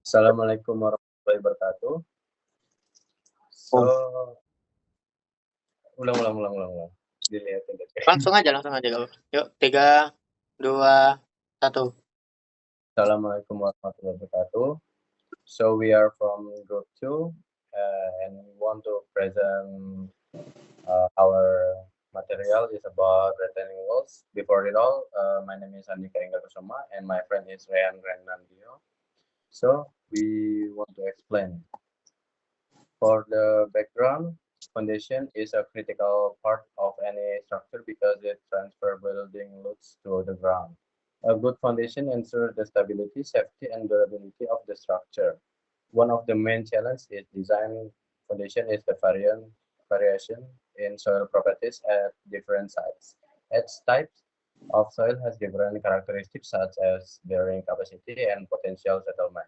Assalamualaikum warahmatullahi wabarakatuh. So, Oh, ulang. Dilihatin deh. langsung aja. Yuk, 3, 2, 1. Assalamualaikum warahmatullahi wabarakatuh. So we are from group 2 and we want to present our material is about retaining walls. Before it all, my name is Andika Enggar Kusuma and my friend is Ryan Renandio. So we want to explain. For the background, foundation is a critical part of any structure because it transfers building loads to the ground. A good foundation ensures the stability, safety, and durability of the structure. One of the main challenges is design foundation is the variation in soil properties at different sites. Each type of soil has different characteristics such as bearing capacity and potential settlement.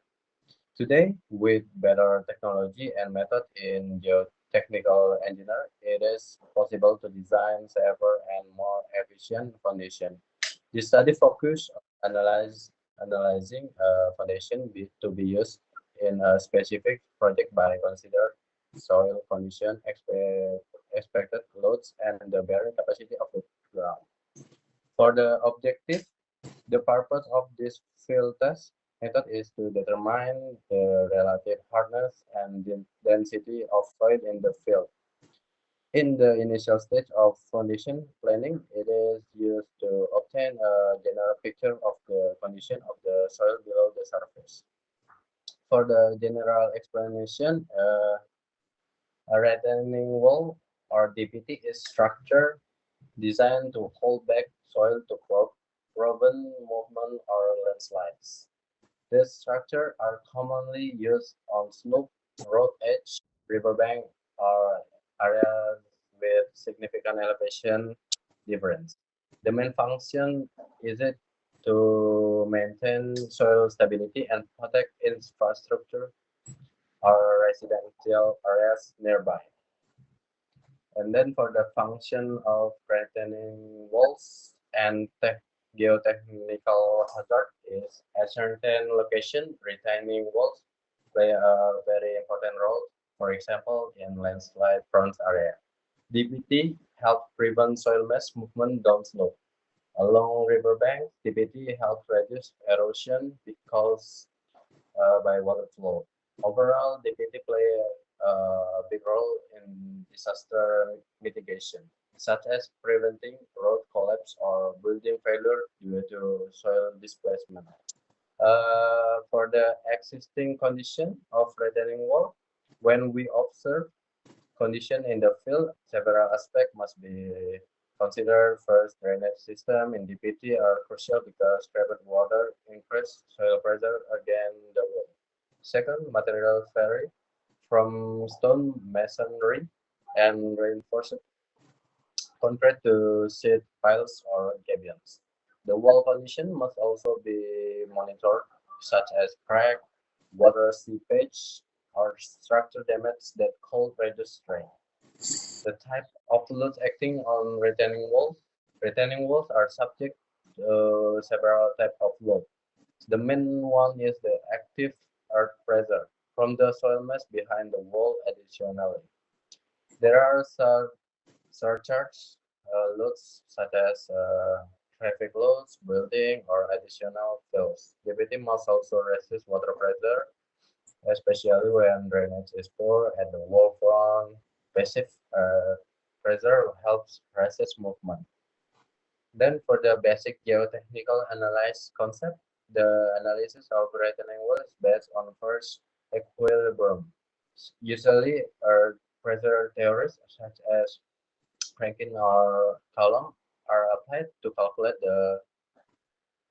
Today, with better technology and method in geotechnical engineering, it is possible to design safer and more efficient foundation. The study focus on analyzing a foundation to be used in a specific project by consider soil condition, expected loads, and the bearing capacity of the ground. For the objective, the purpose of this field test method is to determine the relative hardness and density of soil in the field. In the initial stage of foundation planning, it is used to obtain a general picture of the condition of the soil below the surface. For the general explanation, a retaining wall or DPT is structure designed to hold back soil to prevent movement or landslides. These structures are commonly used on slope, road edge, riverbank, or areas with significant elevation difference. The main function is it to maintain soil stability and protect infrastructure or residential areas nearby. And then for the function of retaining walls and geotechnical hazard is at certain location, retaining walls play a very important role. For example, in landslide prone area. DPT help prevent soil mass movement downslope. Along riverbanks, DPT helps reduce erosion because by water flow. Overall, DPT play a big role in disaster mitigation, such as preventing road collapse or building failure due to soil displacement. For the existing condition of retaining wall, when we observe condition in the field, several aspects must be considered. First, drainage system in DPT are crucial because trapped water increase soil pressure against the wall. Second, materials vary from stone masonry and reinforced concrete to sheet piles or gabions. The wall condition must also be monitored, such as crack, water seepage, or structure damage that could reduce strain. The type of loads acting on retaining walls. Retaining walls are subject to several types of load. The main one is the active earth pressure from the soil mass behind the wall. Additionally, there are surcharge loads such as traffic loads, building, or additional fills. DPT must also resist water pressure, especially when drainage is poor at the wall front. Passive pressure helps resist movement. Then for the basic geotechnical analysis concept, the analysis of retaining wall is based on first equilibrium. Usually, earth pressure theories such as Franklin or Coulomb are applied to calculate the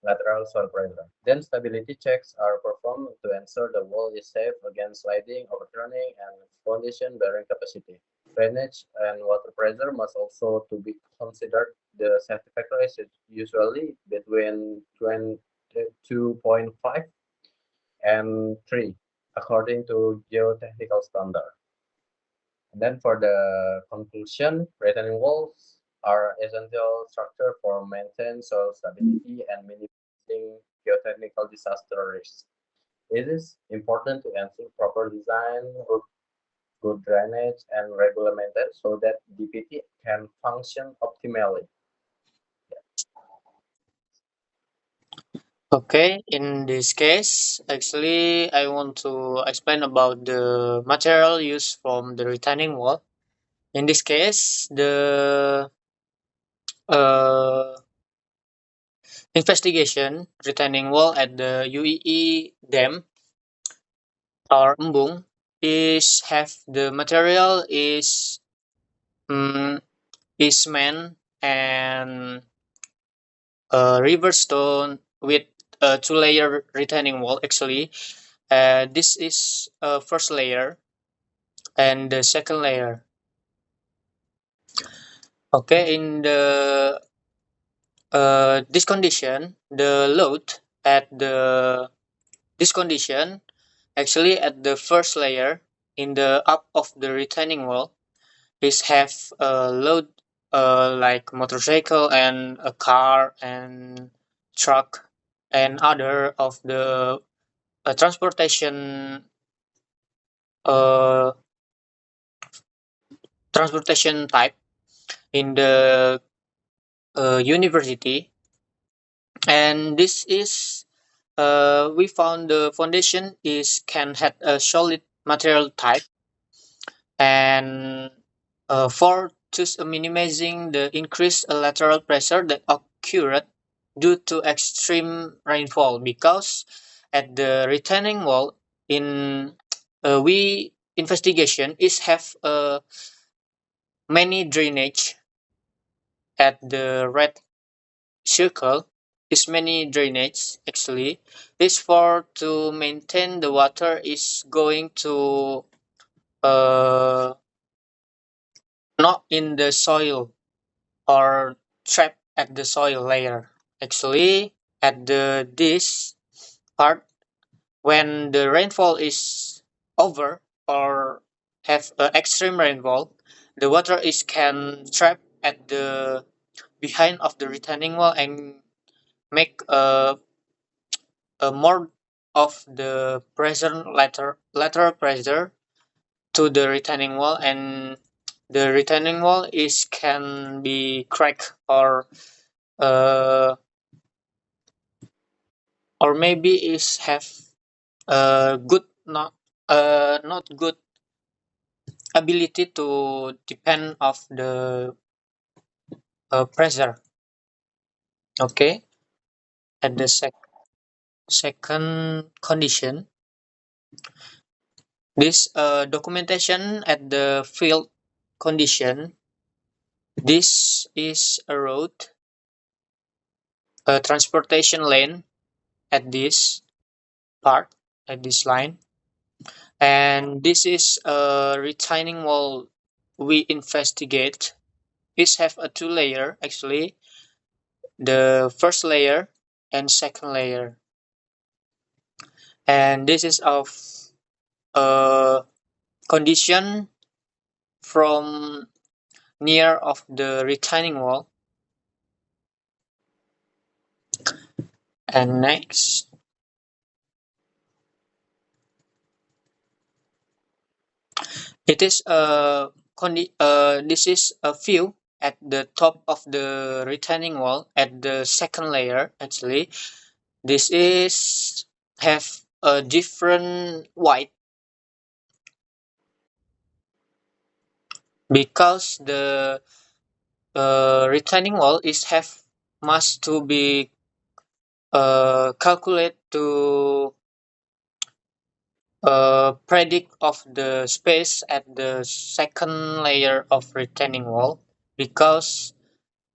lateral soil pressure. Then stability checks are performed to ensure the wall is safe against sliding, overturning, and foundation bearing capacity. Drainage and water pressure must also to be considered. The safety factor is usually between 2.5 and 3 according to geotechnical standard. And then for the conclusion, retaining walls are essential structure for maintaining soil stability and minimizing geotechnical disaster risk. It is important to ensure proper design, good drainage, and regular maintenance so that DPT can function optimally. Okay, in this case, actually, I want to explain about the material used from the retaining wall. In this case, the uh, investigation retaining wall at the UEE dam or Embung is have the material um, is cement and river stone with a two-layer retaining wall. Actually, this is first layer and the second layer. Okay, in the this condition, the load at the this condition actually at the first layer in the up of the retaining wall is have a load like motorcycle and a car and truck and other of the transportation uh, transportation type in the university, and this is we found the foundation is can have a solid material type and for just minimizing the increased lateral pressure that occurred due to extreme rainfall, because at the retaining wall in we investigation is have many drainage at the red circle is many drainage actually is for to maintain the water is going to uh not in the soil or trapped at the soil layer. Actually, at the this part, when the rainfall is over or have extreme rainfall, the water is can trap at the behind of the retaining wall and make a more of the pressure lateral pressure to the retaining wall, and the retaining wall is can be cracked uh, or maybe is have good not good ability to depend of the pressure. Okay, at the second condition, this documentation at the field condition, this is a road, a transportation lane at this part, at this line, and this is a retaining wall we investigate. This have a two layer actually, the first layer and second layer, and this is of a condition from near of the retaining wall. And next, it is a this is a view at the top of the retaining wall at the second layer actually. This is have a different white because the retaining wall is have must to be calculate to predict of the space at the second layer of retaining wall, because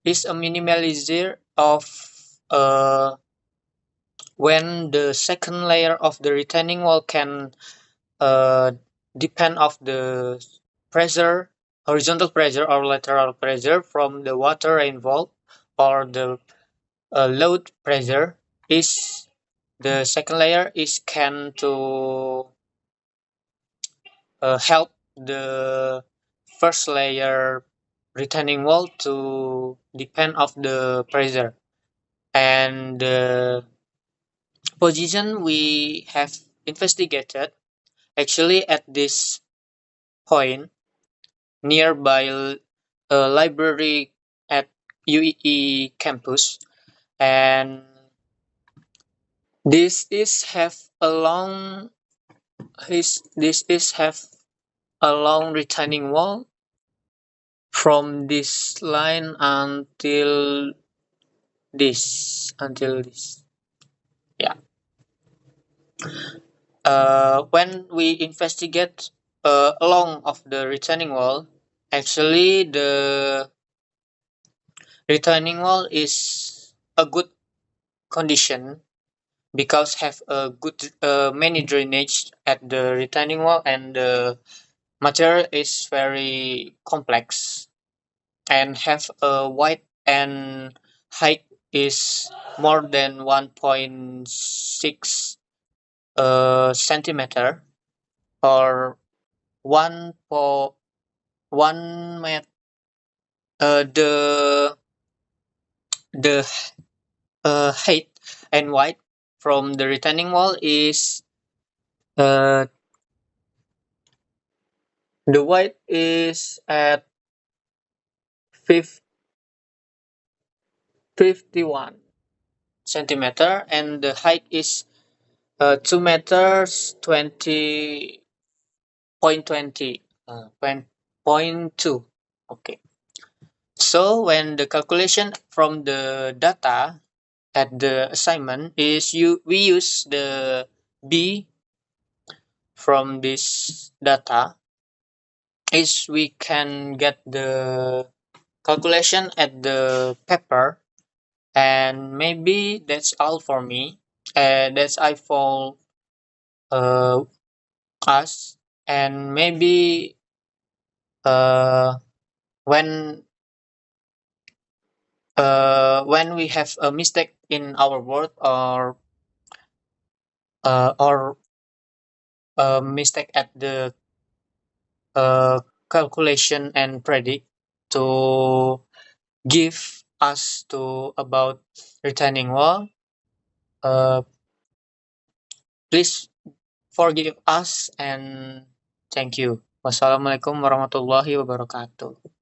it's a minimalizer of uh, when the second layer of the retaining wall can uh, depend of the pressure, horizontal pressure or lateral pressure from the water rainfall or the load pressure, is the second layer is can to help the first layer retaining wall to depend of the pressure, and the position we have investigated, actually at this point, nearby a library at UEE campus, and this is have a long this is have a long retaining wall from this line until this. Yeah. When we investigate along of the retaining wall, actually the retaining wall is a good condition because have a good many drainage at the retaining wall, and the material is very complex and have a width and height is more than 1.6 centimeter, or 1 the height and width from the retaining wall is uh, the width is at 51 centimeter, and the height is 2 meters 20.20 point 2. Okay. So when the calculation from the data at the assignment is we use the B from this data, is we can get the calculation at the paper, and maybe that's all for me. That's I for uh, us, and maybe uh, when when we have a mistake in our word, or a mistake at the calculation and predict to give us to about retaining wall, uh, please forgive us, and thank you. Wassalamualaikum warahmatullahi wabarakatuh.